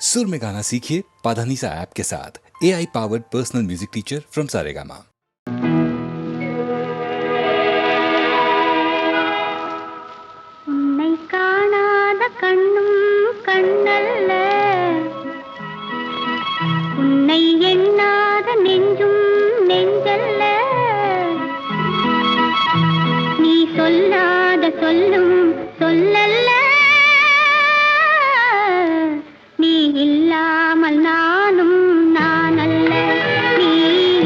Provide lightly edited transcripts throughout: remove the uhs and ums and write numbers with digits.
सुर में गाना सीखिए पाधानीसा ऐप के साथ। AI powered personal music teacher from Saregama. உன்னை காணாத கண்ணும் கண்ணல்ல, உன்னை எண்ணாத நெஞ்சும் நெஞ்சல்ல, நீ சொல்லாத சொல்லும் சொல்லல்ல, நீ இல்லாமல் நானும் நானல்ல, நீ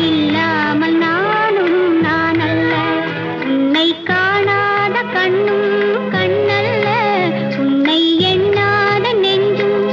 இல்லாமல் நானும் நானல்ல. உன்னை காணாத கண்ணும் கண்ணல்ல, உன்னை எண்ணாத நெஞ்சும்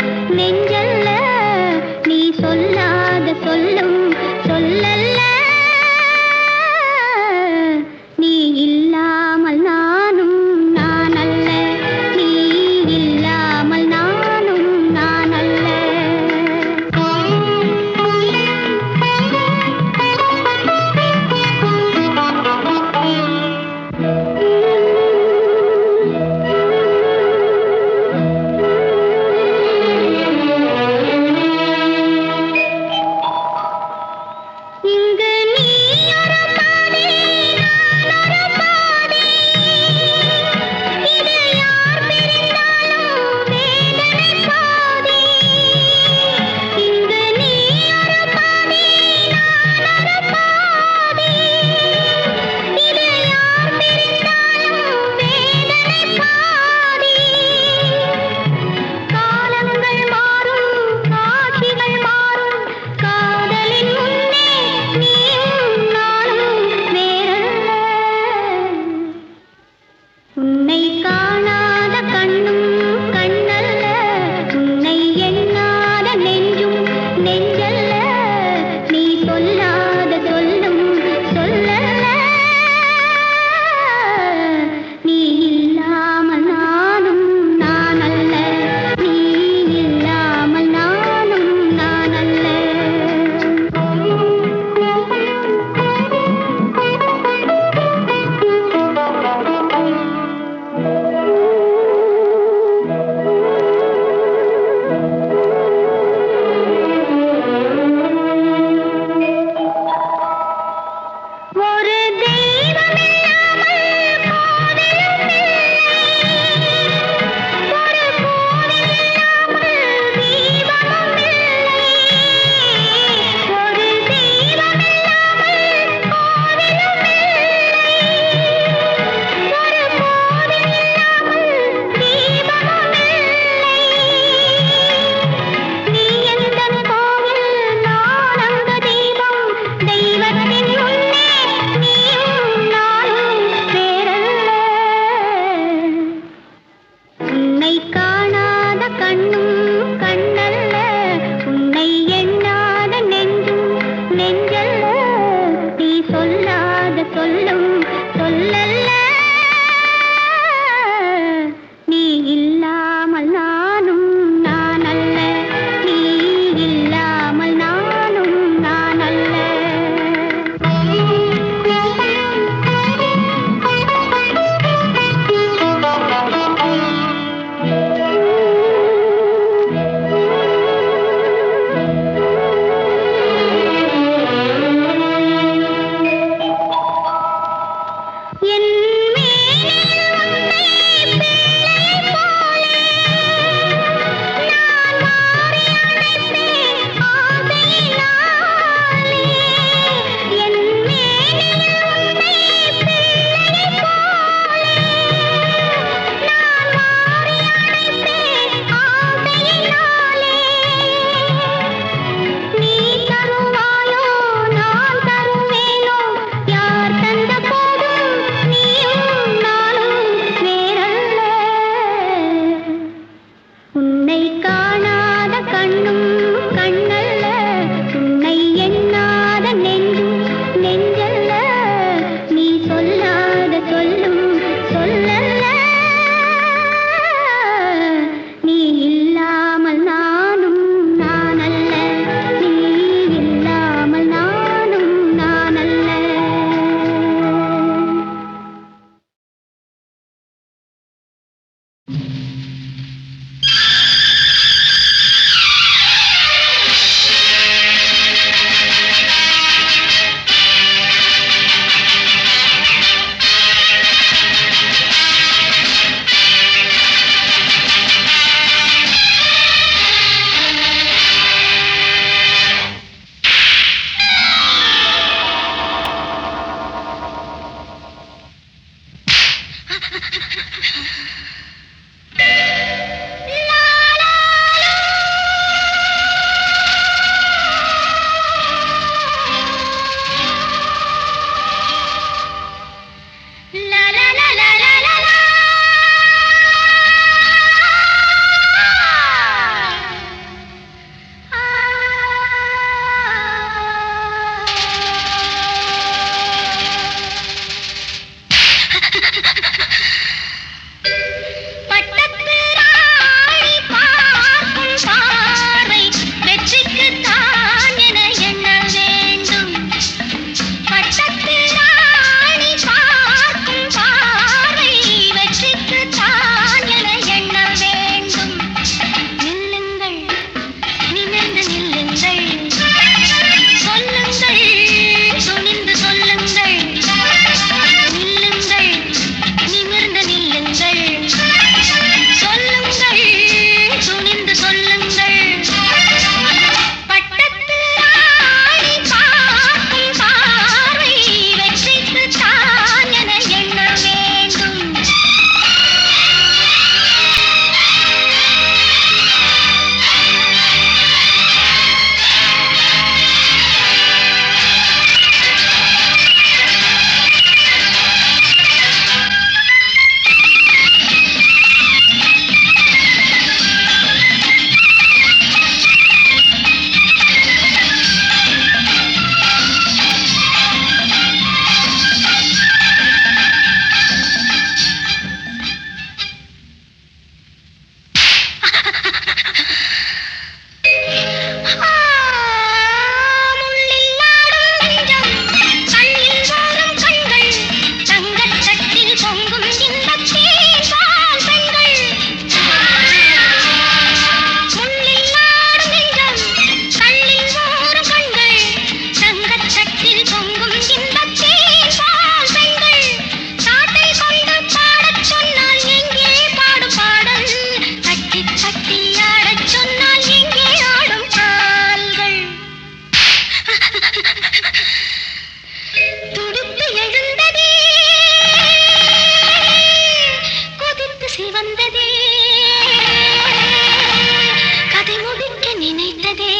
நினைத்ததே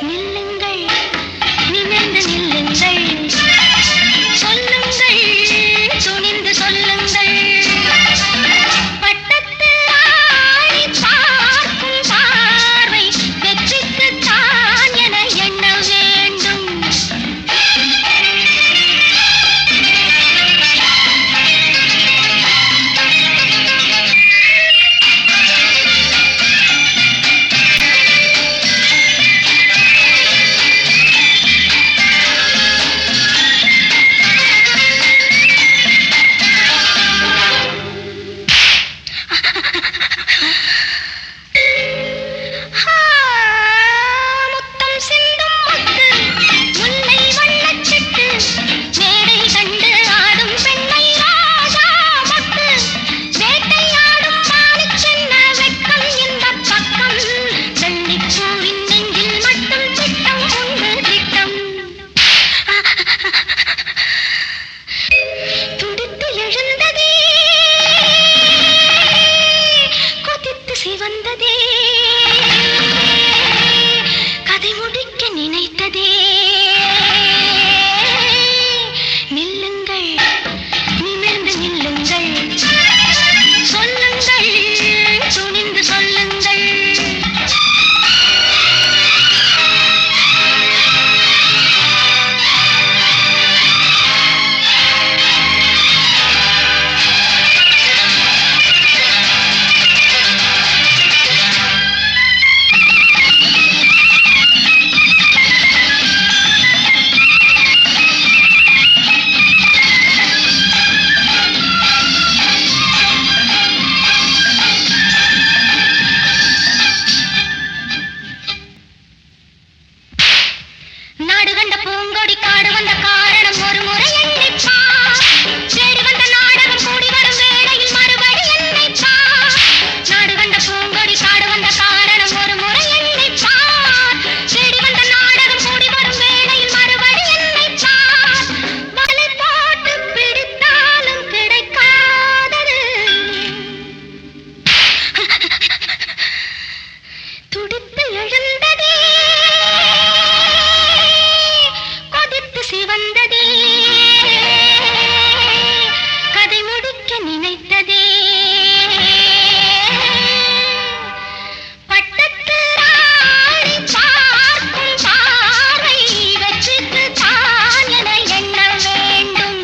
நில்லுங்கள் நிமிர்ந்து நில்லுங்கள் சொல்லுங்கள் துணிந்து சொல்லுங்கள் பட்டத்து ஆடி பார்க்கும் பார்வை வெற்றிக்கு தான் என எண்ண வேண்டும் முத்தம் சிந்தும் முத்து முல்லை வண்ணச்சிட்டு மேடை கண்டு ஆடும் பெண்ணை ராஜா மொட்டு வேட்டையாடும் மானுக்கென்ன வெட்கம் இந்த பக்கம் வெள்ளிப்பூவின் நெஞ்சில் மட்டும் திட்டம் உண்டு திட்டம் துடித்து எழுந்ததே கொதித்து சிவந்ததே கதை முடிக்க நினைத்ததே நில்லுங்கள் நிமிர்ந்து நில்லுங்கள் சொல்லுங்கள் துணிந்து சொல்லுங்கள் நாடு கண்ட பூங்கொடி காடு வந்த காரணம் ஒரு முறை எண்ணிப்பார் தேடி வந்த நாடகம் கூடி வரும் வேளையில் மறுபடி எண்ணிப்பார் நாடு கண்ட பூங்கொடி காடு வந்த காரணம் ஒரு முறை எண்ணிப்பார் தேடி வந்த நாடகம் கூடி வரும் வேளையில் மறுபடி எண்ணிப்பார் வலை போட்டு பிடித்தாலும் கிடைக்காதது துடித்து எழுந்ததே கொதித்து சிவந்ததே கதை முடிக்க நினைத்ததே பட்டத்து ஆடி பார்க்கும் பார்வை வெற்றிக்கு தான் என எண்ண வேண்டும்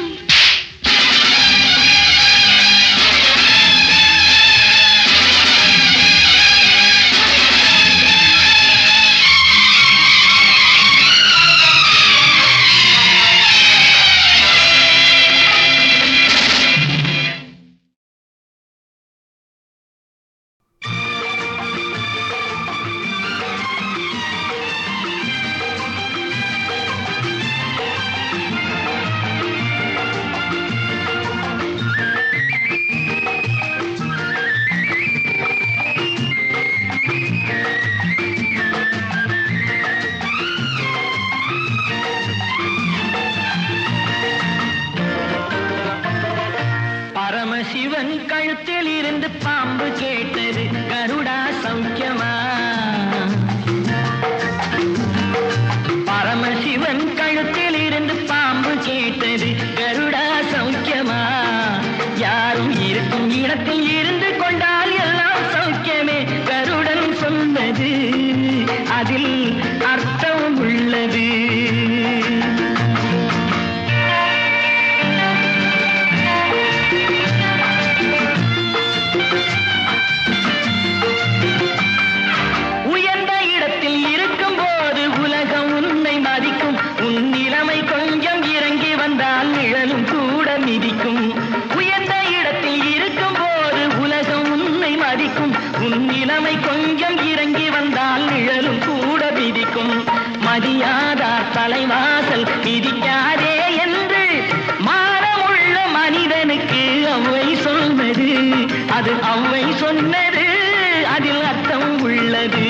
பரமசிவன் கழுத்தில் இருந்து பாம்பு கேட்டது கருடா சௌக்கியமா பரமசிவன் கழுத்தில் இருந்து பாம்பு கேட்டது கருடா சௌக்கியமா யாரும் இருக்கும் இடத்தில் இருந்து கொண்டால் எல்லாம் சௌக்கியமே கருடன் சொன்னது அதில் அர்த்தம் உள்ளது உயர்ந்த இடத்தில் இருக்கும் போது உலகம் உன்னை மதிக்கும் உன் நிலைமை கொஞ்சம் இறங்கி வந்தால் நிழலும் கூட மிதிக்கும் உயர்ந்த இடத்தில் இருக்கும் போது உலகம் உன்னை மதிக்கும் உன் நிலைமை கொஞ்சம் இறங்கி வந்தால் நிழலும் கூட மிதிக்கும் மதியாதார் தலைவாசல் மிதிக்காதே என்று மானமுள்ள மனிதனுக்கு அவ்வை சொன்னது அது அவ்வை சொன்னது அதில் அர்த்தம் உள்ளது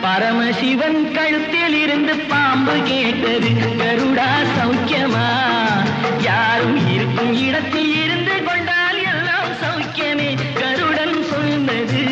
பரமசிவன் கழுத்தில் இருந்து பாம்பு கேட்டது கருடா சௌக்கியமா யாரும் இருக்கும் இடத்தில் இருந்து கொண்டால் எல்லாம் சௌக்கியமே கருடன் சொன்னது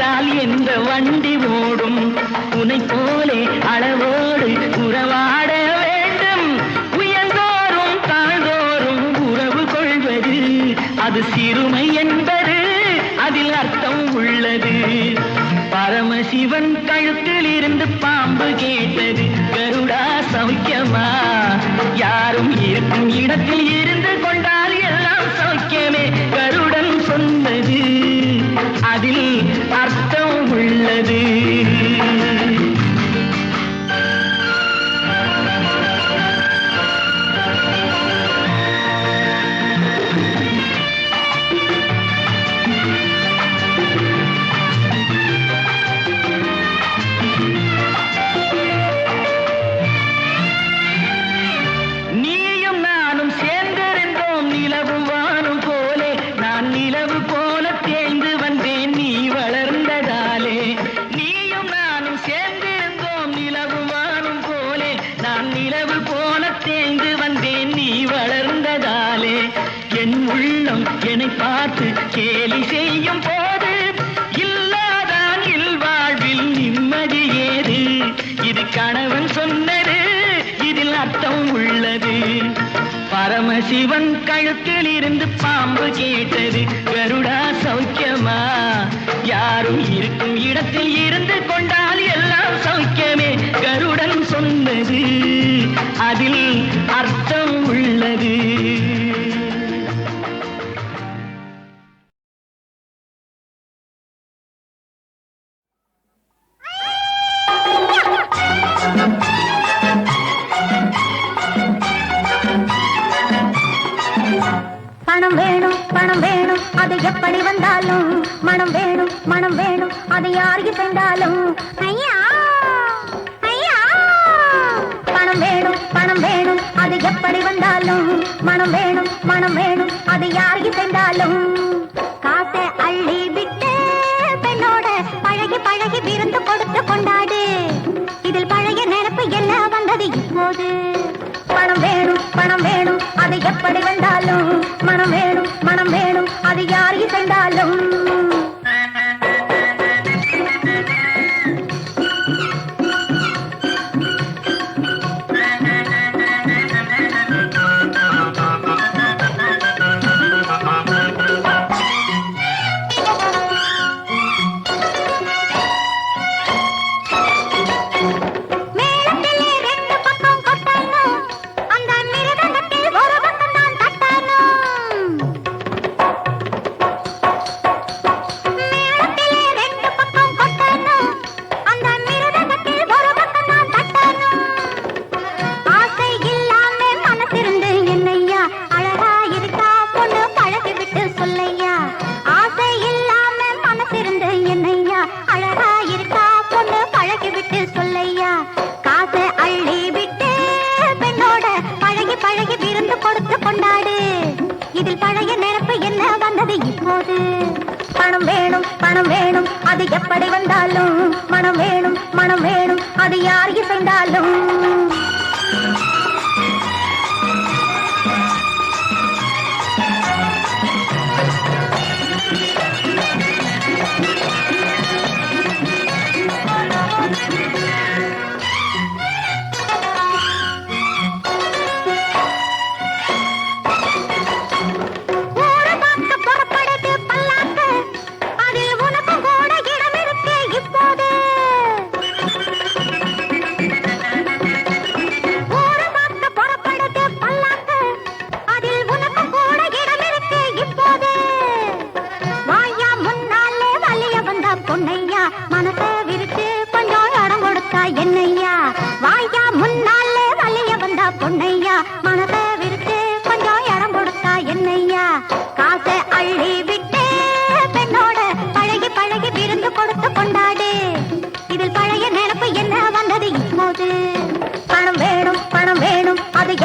கொண்டால் எந்த வண்டி ஓடும்? உனை போலே அளவோடு உறவாட வேண்டும். உயர்ந்தோறும் தாழ்ந்தோறும் உறவு கொள்வது அது சிறுமை என்பது அதில் அர்த்தம் உள்ளது. பரமசிவன் கழுத்தில் இருந்து பாம்பு கேட்டது, கருடா சௌக்கியமா? யாரும் இருக்கும் இடத்தில் இருந்து கொண்டால் எல்லாம் சௌக்கியமே. கருடன் சொன்னது அதில் அர்த்தம் உள்ளது. நீயும் நானும் சேர்ந்திருந்தோம் நிலவும் வானும் போலே. நான் நிலவு போல தேய்ந்து வந்தேன் நீ வளர்ந்ததாலே. நீயும் நானும் சேர்ந்திருந்தோம் நிலவும் வானும் போலே. நான் நிலவு போல தேய்ந்து வந்தேன் நீ வளர்ந்ததாலே. என் உள்ளம் என்னை பார்த்து கேலி செய்யும் போது இல்லாதான் இல்வாழ்வில் நிம்மதி ஏது? இது கணவன் சொன்னது, இதில் அர்த்தம் உள்ளது. பரமசிவன் கழுத்தில் இருந்து பாம்பு கேட்டது, கருடா சௌக்கியமா? யாரும் இருக்கும் இடத்தில் இருந்து கொண்டால் எல்லாம் சௌக்கியமே. கருடன் சொன்னது அதில் அர்த்தம் உள்ளது. பணம் வேணும் பணம் வேணும் அது எப்படி வந்தாலும், மனம் வேணும் மனம் வேணும் அது யாருக்கு சென்றாலும். ஐயா ஐயா பணம் வேணும் பணம் வேணும் அது எப்படி வந்தாலும், மனம் வேணும் மனம் வேணும் அது யாருக்கு சென்றாலும். காசை அள்ளி விட்டு பெண்ணோட பழகி பழகி விருந்து கொடுத்து கொண்டாடு. இதில் பழைய நினைப்பு என்ன வந்தது இப்போது? பணம் வேணும் பணம் வேணும் அது எப்படி வந்தாலும், மனம் வேணும் மனம் வேணும் அது யாருக்கு சென்றாலும். பணம் வேணும் பணம் வேணும் அது எப்படி வந்தாலும், மனம் வேணும் மனம் வேணும் அது யாருக்கு சென்றாலும்.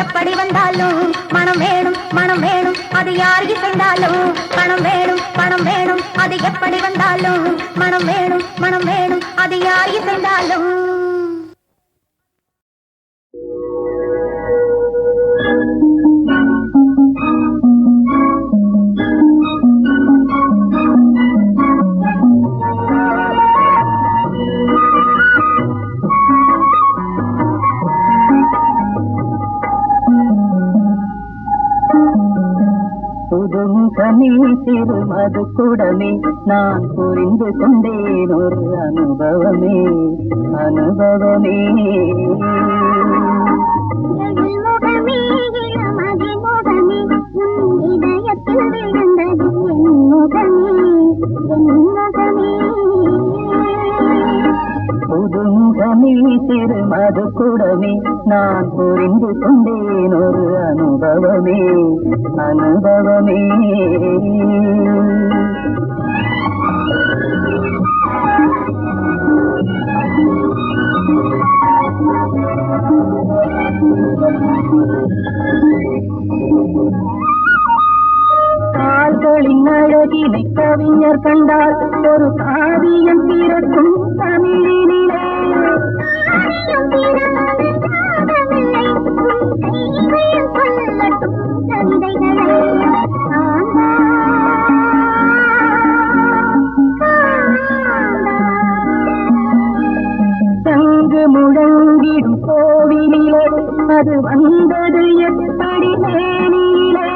எப்படி வந்தாலும் மனம் வேணும் மனம் வேணும் அது யாருக்கு சென்றாலும். பணம் வேணும் பணம் வேணும் அது எப்படி வந்தாலும், மனம் வேணும் மனம் வேணும் அது யாருக்கு சென்றாலும். முகமே சிறு மது குடமே நான் புரிந்து கொண்டேன் ஒரு அனுபவமே அனுபவமே முகமே இளமதி முகமே உன் இதயத்தில் விழுந்தது என் முகமே என் முகமே புதுமுகமே சிறு மது குடமே நான் புரிந்து கொண்டேன் ஒரு அனுபவமே அனுபவமே கால்களின் அழகினை கவிஞர் கண்டால் ஒரு காவியம் பிறக்கும் தமிழினிலே சங்கு முழங்கிடும் கோவிலிலே அது வந்தது எப்படி மேனியிலே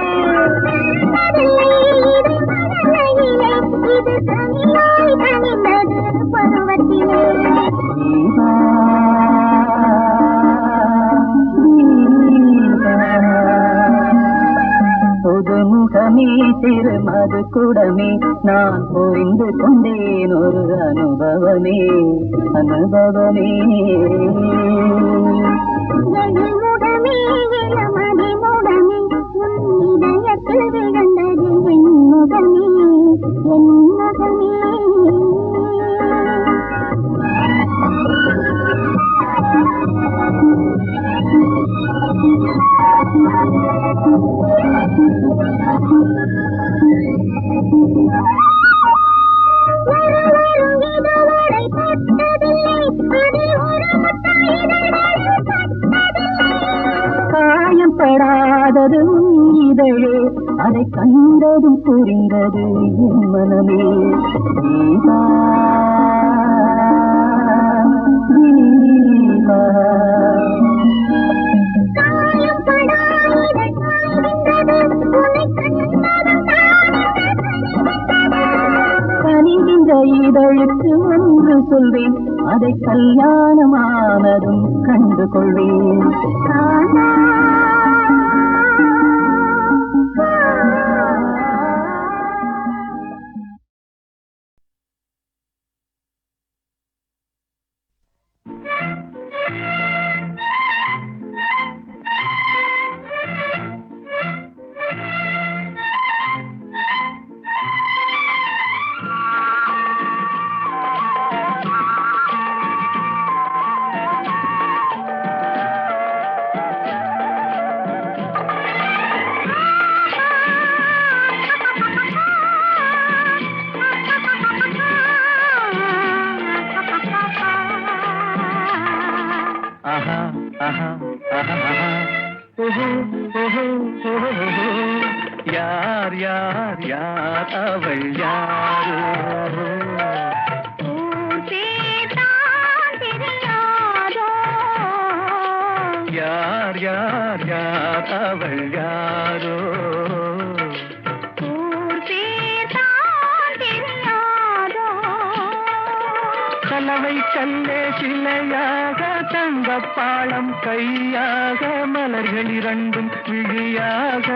இது தனியாய் தனிந்தது பருவத்திலே புதுமுகமே சிறு மது குடமே நான் புரிந்து கொண்டேன் ஒரு அனுபவமே அனுபவமே முகமே இளமதி முகமே உன் இதயத்தில் விழுந்தது என் முகமே என் முகமே காயப்படாதது இதழே அதை கண்டதும் புரிந்தது என் மனமே தீபா தீபா கனிகின்ற இதழுக்கு ஒன்று சொல்வேன் அதை கல்யாணமானதும் கண்டு கொள்வேன் யார் யார் யார் அவள் யாரோ யார் யார் யார் அவள் யாரோ கலவை கல்லே சிலையாக தங்கப்பாளம் கையாக மலர்கள் இரண்டும் விழியாக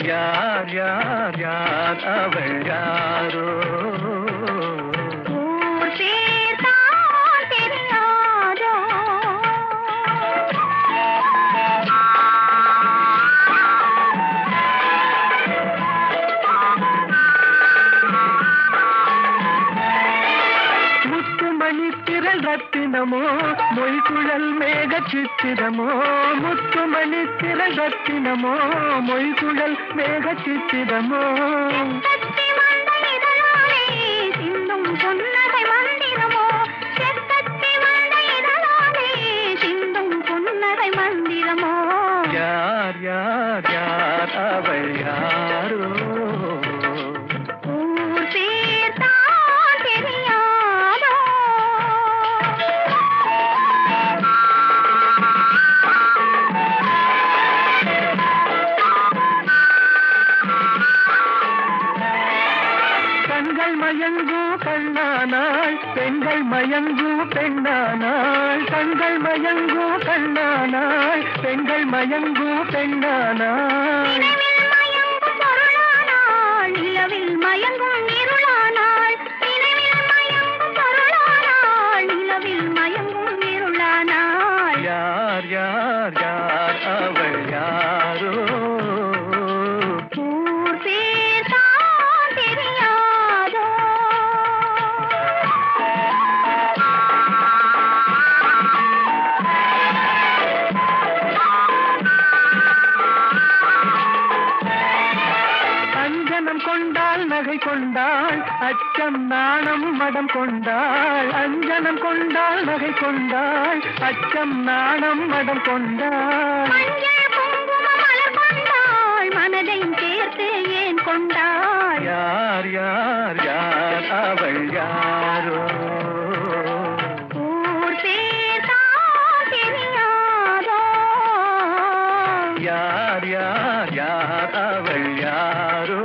யார் யார் யார் அவள் யாரோ ரத்தினமோ மொய்குழல் மேக சித்திரமோ முத்துமணி திரள் ரத்தினமோ மொய்குழல் மேக சித்திரமோ சிந்தும் பொன்னகை மந்திரமோ சிந்தும் பொன்னகை மந்திரமோ யார் யார் யார் அவள் யாரோ மயங்கும் கண்ணானாள் பெண்கள் மயங்கும் பெண்ணானாள் கண்கள் மயங்கும் கண்ணானாள் பெண்கள் மயங்கும் பெண்ணானாள் நிலவில் மயங்கும் இருளானாள் நிலவில் மயங்கும் பொருளானாள் நிலவில் மயங்கும் இருளானாள் யார் யார் யார் அவள் யாரோ ஊர் பேர் தான் தெரியாதோ அஞ்சனம் கொண்டாள் நகை கொண்டாள் அச்சம் நாணம் மடம் கொண்டாள் அஞ்சனம் கொண்டாள் நகை கொண்டாள் அச்சம் நாணம் மடம் கொண்டாள் மஞ்சள் குங்கும மலர் கொண்டாள் மனதையும் சேர்த்து ஏன் கொண்டாள் யார் யார் யார் அவள் யாரோ ஊர் பேர் தான் தெரியாதோ யார் யார் யார் அவள் யாரோ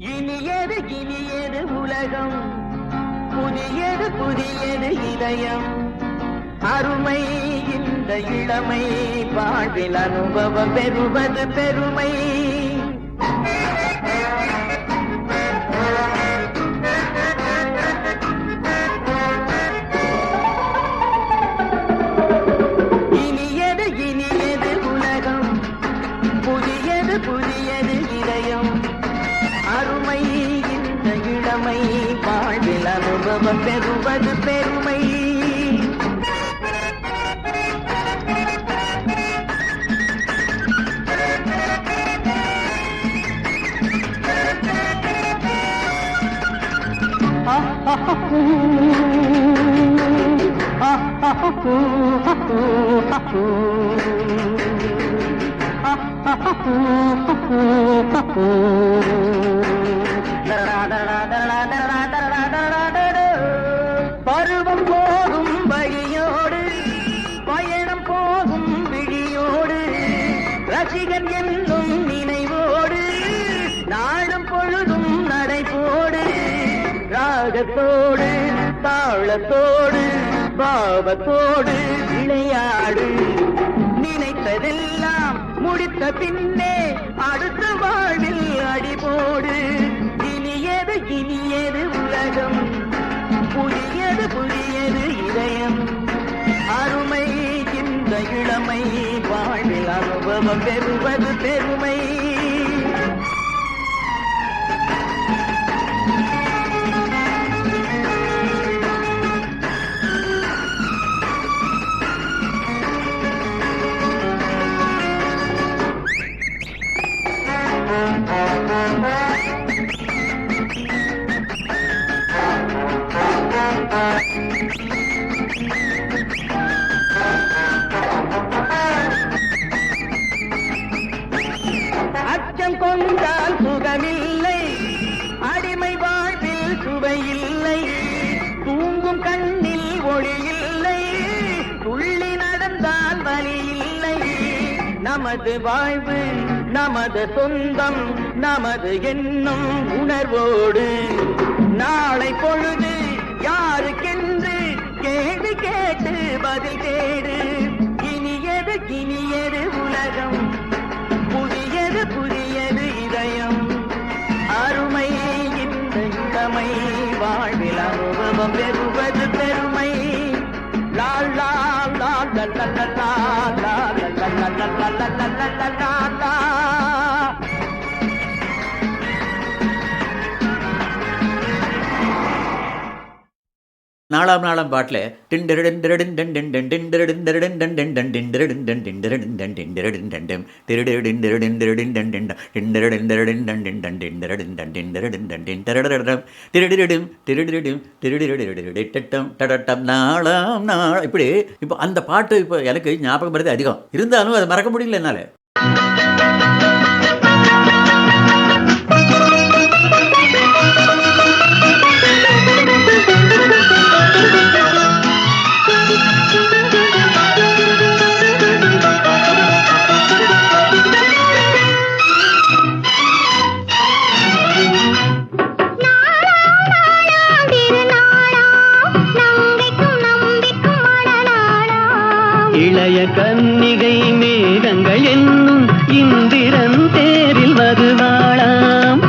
இனியது இனியது உலகம் புதியது புதியது இதயம் அருமை இந்த இளமை வாழ்வில் அனுபவம் பெறுவது பெருமை இனியது இனியது உலகம் புதியது புதியது இதயம் அருமை இந்த இளமை வாழ்வில் அனுபவம் பெறுவது பெருமை பருவம் போகும் வழியோடு பயணம் போகும் விழியோடு ரசிகன் என்னும் நினைவோடு நாளும் பொழுதும் நடைபோடு ராகத்தோடு தாளத்தோடு பாவத்தோடு விளையாடு நினைத்ததெல்லாம் முடித்த பின்னே அடுத்த வாழ்வில் அடிபோடு இனியது இனியது உலகம் புதியது புதியது இதயம் அருமை இந்த இளமை வாழ்வில் அனுபவம் பெறுவது பெருமை அச்சம் கொண்டால் சுகமில்லை அடிமை வாழ்வில் சுவையில்லை தூங்கும் கண்ணில் ஒளி இல்லை துள்ளி நடந்தால் வலி இல்லை நமது வாழ்வு நமது சொந்தம் நமது எண்ணம் உணர்வோடு நாளை பொழுது யாருக்கென்று கேள்வி கேட்டு பதில் கேடு இனியது இனியது உலகம் புதியது புதியது இதயம் அருமை இந்த இளமை வாழ்வில் அனுபவம் பெறுவது பெருமை லா லா லா லா லா லா லா லா லா லா லா லா லா லா. நாலாம் நாளாம் பாட்டில் நாளாம் நாள் இப்படி. இப்போ அந்த பாட்டு இப்போ எனக்கு ஞாபகம் வருது அதிகம், இருந்தாலும் அதை மறக்க முடியல என்னால். இளைய கன்னிகை மேகங்கள் என்னும் இந்திரன் தேரில் வருவாளாம்.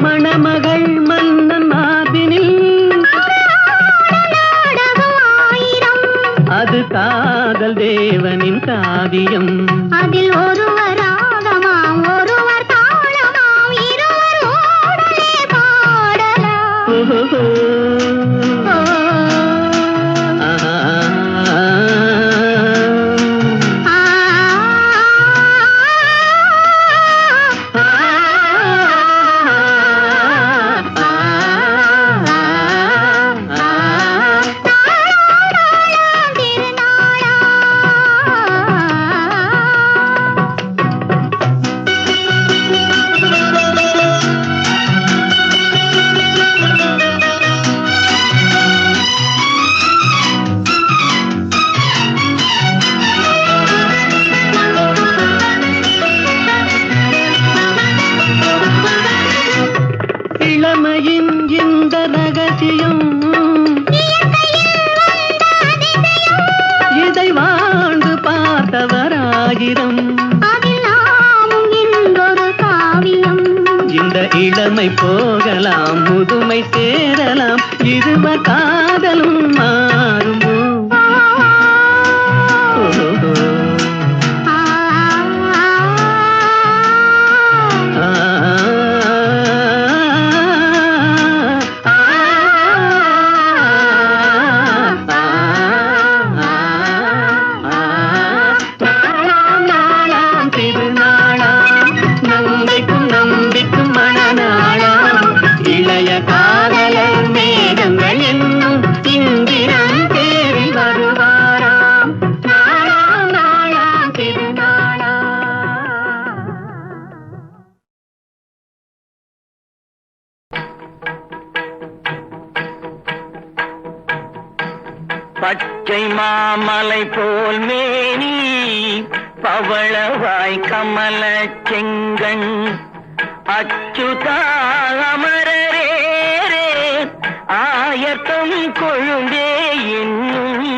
மணமகள் மன்னன் மார்பினில் அது காதல் தேவனின் காவியம். அதில் ஒருவர் ராகமாம் ஒருவர் தாளமாம் இருவர் ஓடலே பாடலாம். ஓஹோ. ஆஹா. இளமையின் இந்த ரகசியம் இதை வாழ்ந்து பார்த்தவராயிரம். அதில் நாமும் இன்றொரு காவியம். இந்த இளமை போகலாம் முதுமை சேரலாம் இருவர் காதலும் மாறுமோ. ஓஹோ. பச்சை மாமலை போல் மேனி பவளவாய் கமல செங்கண் அச்சுதா அமரரே ஆயத்தம் கொழுந்தே என்னும்.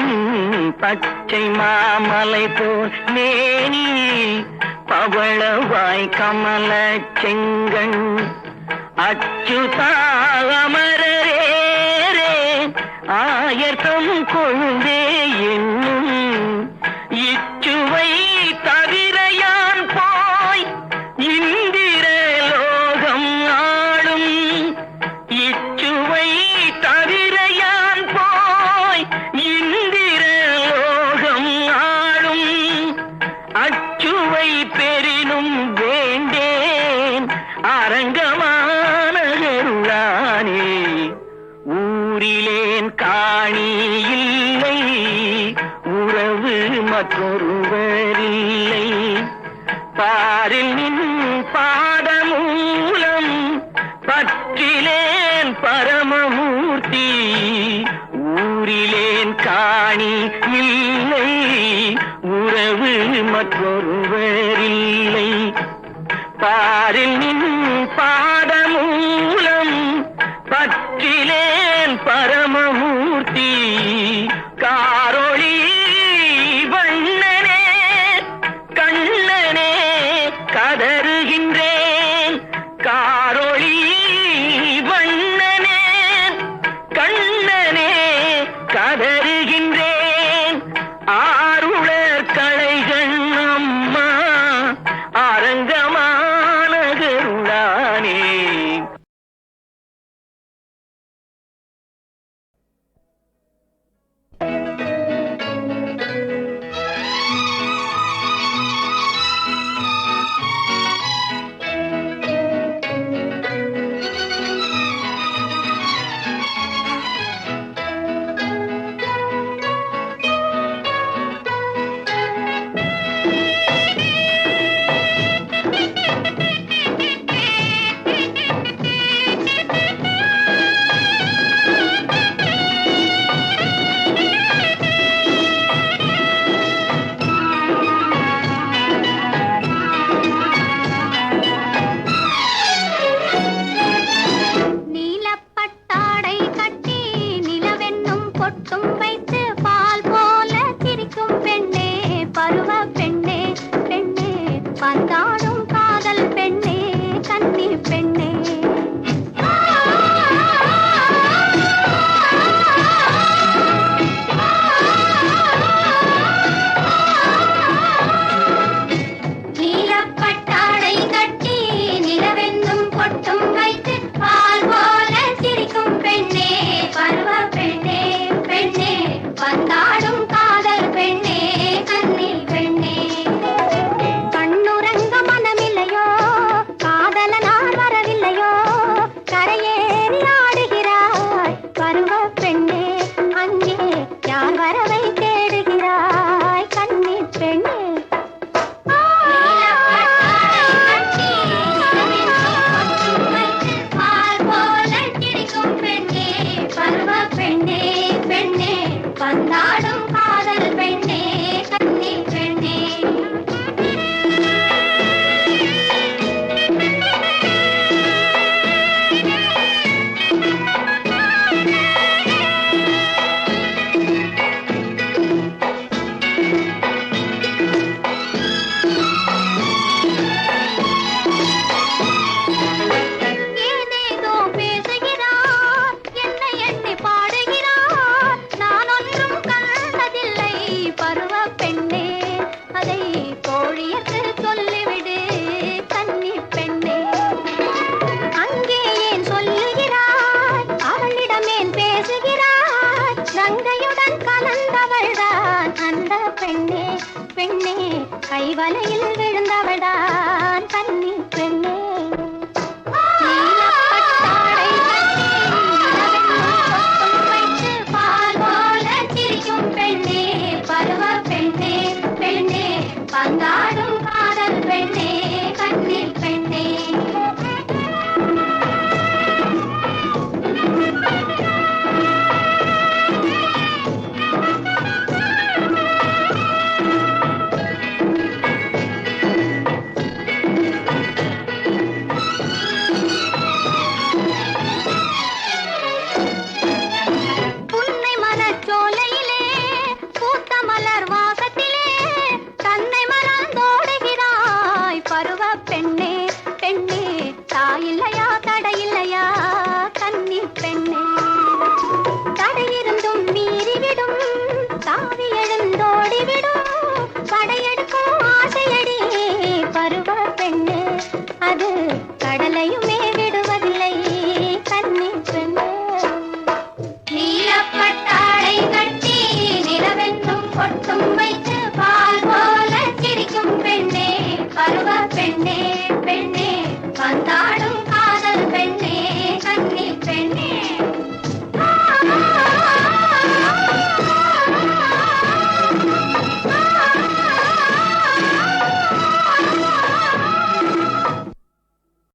பச்சை மாமலை போல் மேனி பவளவாய் கமல செங்கண் அச்சுதா அமரரே ஆயத்தம் கொழுந்தே என்னும். இச்சுவை தவிர யான் போய் இந்திர லோகம் ஆளும். இச்சுவை தவிர யான் போய் இந்திர லோகம் ஆளும். அச்சுவை பெரினும் வேண்டேன் அரங்கமான கருளானே. ஊரிலேன் காணி இல்லை உறவு மற்றொருவரில்லை. பாரில் நின் பாதமூலம் பற்றிலேன் பரமமூர்த்தி. ஊரிலேன் காணி இல்லை உறவு மற்றொருவரில்லை. பாரில் நின் பாதமூலம் பற்றிலேன் பரமமூர்த்தி. காரோ கைவலையில் விழுந்தவள்தான் கன்னி பெண்ணே. நீலப்பட்டாடை கட்டி நிலவென்னும் பொட்டும் வைத்து பால் போல சிரிக்கும் பெண்ணே, பருவ பெண்ணே, பெண்ணே பந்தாடும்